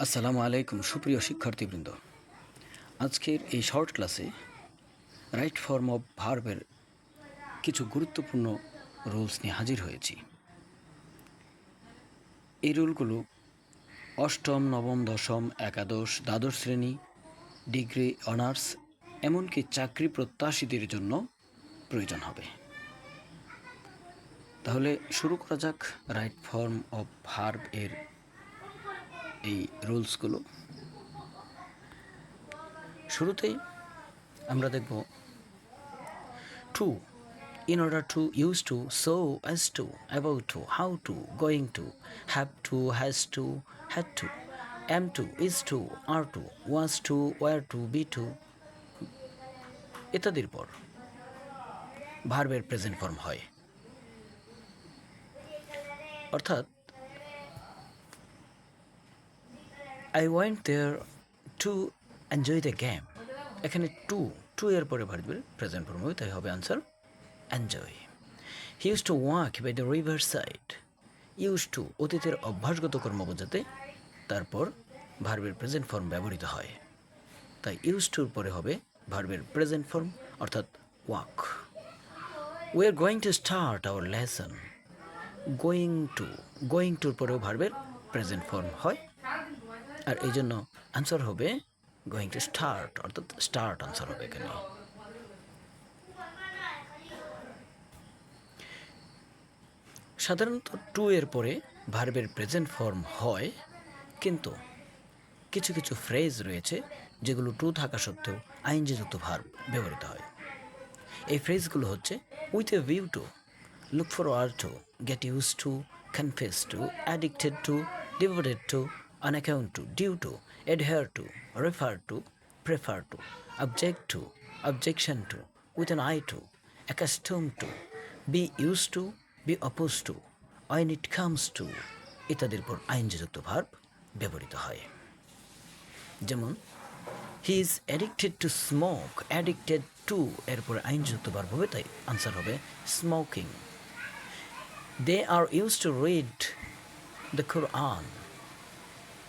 আসসালামু আলাইকুম সুপ্রিয় শিক্ষার্থীবৃন্দ। আজকের এই শর্ট ক্লাসে রাইট ফর্ম অফ ভার্বের কিছু গুরুত্বপূর্ণ রুলস নিয়ে হাজির হয়েছি। এই রুলগুলো অষ্টম, নবম, দশম, একাদশ, দ্বাদশ শ্রেণী, ডিগ্রি, অনার্স, এমনকি চাকরি প্রত্যাশীদের জন্য প্রয়োজন হবে। তাহলে শুরু করা যাক রাইট ফর্ম অফ ভার্ব এর এই রুলসগুলো। শুরুতেই আমরা দেখব two. In order to, use to, so, as to, about to, how to, going to, have to, has to, had to, am to, is to, are to, was to, were to, be to ইত্যাদির পর ভার্বের present form হয়। অর্থাৎ I went there to enjoy the game, এখানে two এর পরে ভার্বের present form হবে, তাই হবে answer enjoy. He used to walk by the river side. Used to অতীতের অভ্যাসগত কর্ম বোঝাতে তারপর ভার্বের প্রেজেন্ট ফর্ম ব্যবহৃত হয়, তাই ইউজ টুর পরে হবে ভার্বের প্রেজেন্ট ফর্ম অর্থাৎ walk. We are going to start our lesson. Going টুর পরেও ভার্বের প্রেজেন্ট ফর্ম হয়, আর এই জন্য আনসার হবে গোয়িং টু স্টার্ট, অর্থাৎ স্টার্ট আনসার হবে এখানে। সাধারণত টু এর পরে ভার্বের প্রেজেন্ট ফর্ম হয়, কিন্তু কিছু কিছু ফ্রেজ রয়েছে যেগুলো টু থাকা সত্ত্বেও আইনজিযুক্ত ভার্ব ব্যবহৃত হয়। এই ফ্রেজগুলো হচ্ছে with a view to, look forward to, get use to, confess to, addicted to, devoted to, on account to, due to, adhere to, refer to, prefer to, object to, objection to, with an eye to, accustom to, be use to, be oppose to, when it comes to ইত্যাদির পর আইনযুক্ত verb ব্যবহৃত হয়। যেমন he is addicted to smoke, addicted to এরপরে আইনযুক্ত verb হবে, তাই আনসার হবে smoking. They are use to read the Quran.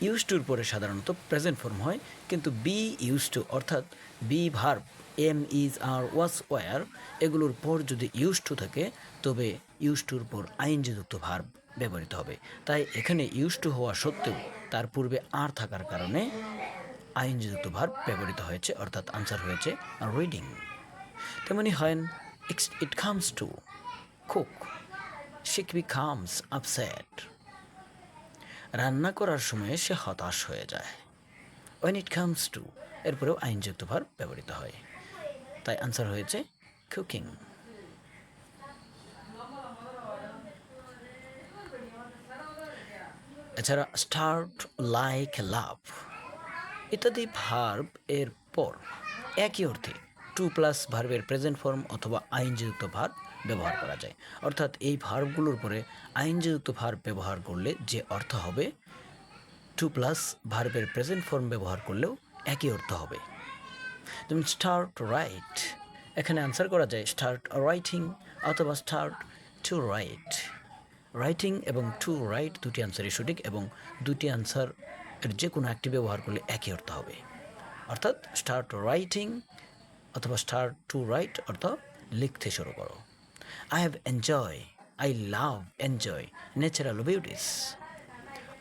Use টুর পরে সাধারণত প্রেজেন্ট ফর্ম হয়, কিন্তু বি ইউজ টু অর্থাৎ be verb, am, is, are, was, were এগুলোর পর যদি ইউজ টু থাকে তবে ইউজ টুর পর আইনযুক্ত ভার্ব ব্যবহৃত হবে। তাই এখানে ইউজ টু হওয়া সত্ত্বেও তার পূর্বে আর থাকার কারণে আইনযুক্ত ভার্ব ব্যবহৃত হয়েছে, অর্থাৎ আনসার হয়েছে রিডিং। তেমনি হয় ইট comes to cook, she becomes upset. রান্না করার সময় সে হতাশ হয়ে যায়। ওয়েন ইট কামস টু এরপরেও আইনযুক্ত ভার্ব ব্যবহৃত হয়, তাই আনসার হয়েছে কুকিং। এছাড়া স্টার্ট, লাইক, লাভ ইত্যাদি ভার্ব এর পর একই অর্থে টু প্লাস ভার্বের প্রেজেন্ট ফর্ম অথবা আইনযুক্ত ভার্ব ব্যবহার করা যায়। অর্থাৎ এই ভার্বগুলোর পরে আইনযুক্ত ভার্ব ব্যবহার করলে যে অর্থ হবে, টু প্লাস ভার্বের প্রেজেন্ট ফর্ম ব্যবহার করলেও একই অর্থ হবে। যেমন স্টার্ট রাইট, এখানে আনসার করা যায় স্টার্ট রাইটিং অথবা স্টার্ট টু রাইট। রাইটিং এবং টু রাইট দুটি আনসারই সঠিক, এবং দুটি আনসার এর যে কোনো একটি ব্যবহার করলে একই অর্থ হবে। অর্থাৎ স্টার্ট রাইটিং অথবা স্টার্ট টু রাইট অর্থ লিখতে শুরু করো। I have enjoy, I love enjoy natural beauties.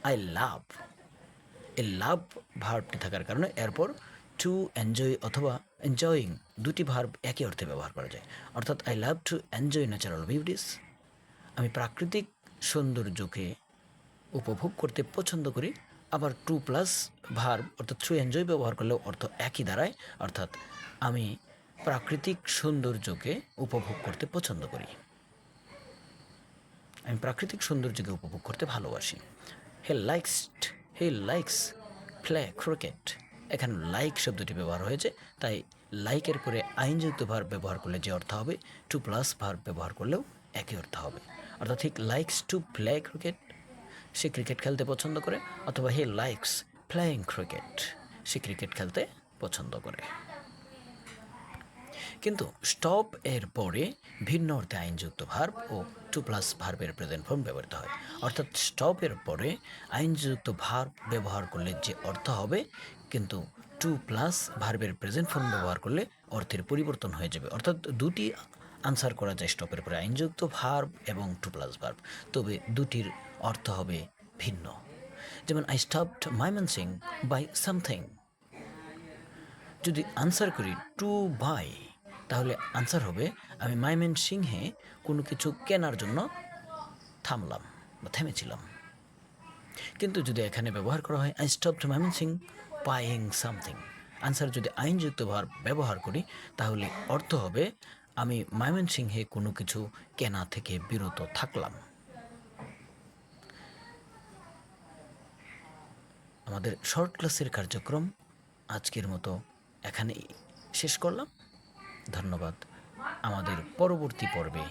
I love, এই লাভ ভার্বটি থাকার কারণে এরপর টু এনজয় অথবা এনজয়িং দুটি ভার্ব একই অর্থে ব্যবহার করা যায়। অর্থাৎ I love to enjoy natural beauties, আমি প্রাকৃতিক সৌন্দর্যকে উপভোগ করতে পছন্দ করি। আবার টু প্লাস ভার্ব অর্থাৎ টু এনজয় ব্যবহার করলেও অর্থ একই দাঁড়ায়, অর্থাৎ আমি প্রাকৃতিক সৌন্দর্যকে উপভোগ করতে পছন্দ করি, আমি প্রাকৃতিক সৌন্দর্যকে উপভোগ করতে ভালোবাসি। হি লাইকস প্লে ক্রিকেট, এখানে লাইক শব্দটি ব্যবহার হয়েছে, তাই লাইকের পরে আইনযুক্ত ভার্ব ব্যবহার করলে যে অর্থ হবে, টু প্লাস ভার্ব ব্যবহার করলেও একই অর্থ হবে। অর্থাৎ he likes to play cricket, say cricket খেলতে পছন্দ করে, অথবা he likes playing cricket, say cricket খেলতে পছন্দ করে। কিন্তু স্টপ এর পরে ভিন্ন অর্থে আইনযুক্ত ভার্ব ও টু প্লাস ভার্বের প্রেজেন্ট ফর্ম ব্যবহৃত হয়। অর্থাৎ স্টপের পরে আইনযুক্ত ভার্ব ব্যবহার করলে যে অর্থ হবে, কিন্তু টু প্লাস ভার্বের প্রেজেন্ট ফর্ম ব্যবহার করলে অর্থের পরিবর্তন হয়ে যাবে। অর্থাৎ দুটি আনসার করা যায় স্টপের পরে আইনযুক্ত ভার্ব এবং টু প্লাস ভার্ব, তবে দুটির অর্থ হবে ভিন্ন। যেমন I stopped Mymensingh buy something. যদি আনসার করি টু বাই, তাহলে আনসার হবে আমি ময়মনসিংহে কোনো কিছু কেনার জন্য থামলাম বা থেমেছিলাম। কিন্তু যদি এখানে ব্যবহার করা হয় I stopped Mymensingh buying something, answer যদি আইনযুক্ত ভার্ব ব্যবহার করি তাহলে অর্থ হবে আমি ময়মনসিংহে কোনো কিছু কেনা থেকে বিরত থাকলাম। আমাদের শর্ট ক্লাসের কার্যক্রম আজকের মতো এখানেই শেষ করলাম। ধন্যবাদ। আমাদের পরবর্তী পর্বে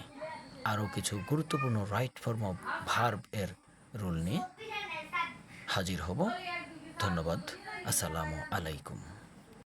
আরও কিছু গুরুত্বপূর্ণ রাইট ফর্ম অফ ভার্ব এর রুল নিয়ে হাজির হব। ধন্যবাদ। আসসালামু আলাইকুম।